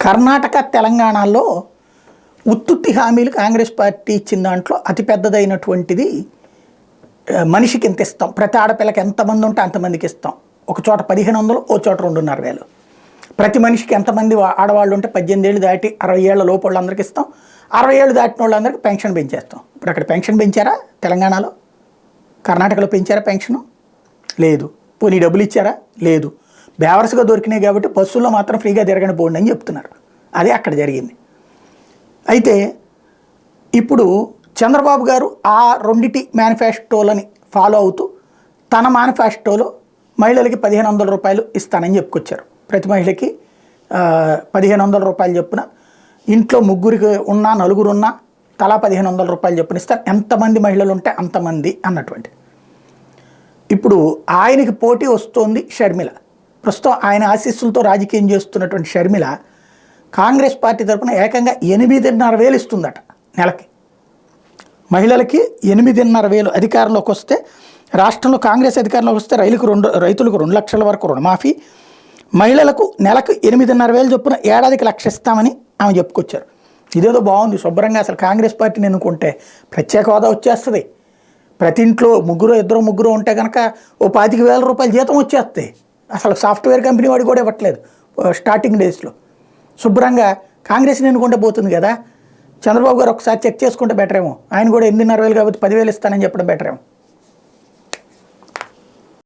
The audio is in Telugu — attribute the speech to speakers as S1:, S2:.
S1: కర్ణాటక, తెలంగాణలో ఉత్తుత్తి హామీలు కాంగ్రెస్ పార్టీ ఇచ్చిన దాంట్లో అతిపెద్దదైనటువంటిది మనిషికి ఎంత ఇస్తాం, ప్రతి ఆడపిల్లకి ఎంతమంది ఉంటే అంతమందికి ఇస్తాం. ఒక చోట 1500, ఓ చోట 2500. ప్రతి మనిషికి ఎంతమంది ఆడవాళ్ళు ఉంటే 18 ఏళ్ళు దాటి 60 ఏళ్ల లోపు వాళ్ళందరికీ ఇస్తాం. 60 ఏళ్ళు దాటిన వాళ్ళందరికీ పెన్షన్ పెంచేస్తాం. ఇప్పుడు అక్కడ పెన్షన్ పెంచారా? తెలంగాణలో, కర్ణాటకలో పెంచారా పెన్షను? లేదు. పోనీ డబ్బులు ఇచ్చారా? లేదు. బేవర్స్గా దొరికినాయి కాబట్టి బస్సుల్లో మాత్రం ఫ్రీగా తిరగని పోండి అని చెప్తున్నారు. అదే అక్కడ జరిగింది. అయితే ఇప్పుడు చంద్రబాబు గారు ఆ రెండిటి మేనిఫెస్టోలని ఫాలో అవుతూ తన మేనిఫెస్టోలో మహిళలకి 1500 రూపాయలు ఇస్తానని చెప్పుకొచ్చారు. ప్రతి మహిళకి 1500 రూపాయలు చొప్పున, ఇంట్లో ముగ్గురికి ఉన్నా నలుగురు ఉన్నా తలా 1500 రూపాయలు చొప్పున ఇస్తారు. ఎంతమంది మహిళలు ఉంటే అంతమంది అన్నటువంటి. ఇప్పుడు ఆయనకి పోటీ వస్తోంది షర్మిల. ప్రస్తుతం ఆయన ఆశీస్సులతో రాజకీయం చేస్తున్నటువంటి షర్మిల కాంగ్రెస్ పార్టీ తరఫున ఏకంగా 8,500,000 ఇస్తుందట నెలకి. మహిళలకి 8,500,000 అధికారంలోకి వస్తే, రాష్ట్రంలో కాంగ్రెస్ అధికారంలోకి వస్తే రైతులకు 2 లక్షల వరకు రుణమాఫీ, మహిళలకు నెలకు 8,500,000 చొప్పున ఏడాదికి 1,00,000 ఇస్తామని ఆమె చెప్పుకొచ్చారు. ఇదేదో బాగుంది. శుభ్రంగా అసలు కాంగ్రెస్ పార్టీని ఎన్నుకుంటే ప్రత్యేక హోదా వచ్చేస్తుంది. ప్రతి ఇంట్లో ఇద్దరు ముగ్గురు ఉంటే కనుక ఓ 25,000 రూపాయల జీతం వచ్చేస్తాయి. అసలు సాఫ్ట్వేర్ కంపెనీ వాడు కూడా ఇవ్వట్లేదు స్టార్టింగ్ డేస్లో. శుభ్రంగా కాంగ్రెస్ని ఎన్నుకుంటే పోతుంది కదా. చంద్రబాబు గారు ఒకసారి చెక్ చేసుకుంటే బెటర్ ఏమో. ఆయన కూడా 8,500,000 కాబట్టి 10,000 ఇస్తానని చెప్పడం బెటర్ ఏమో.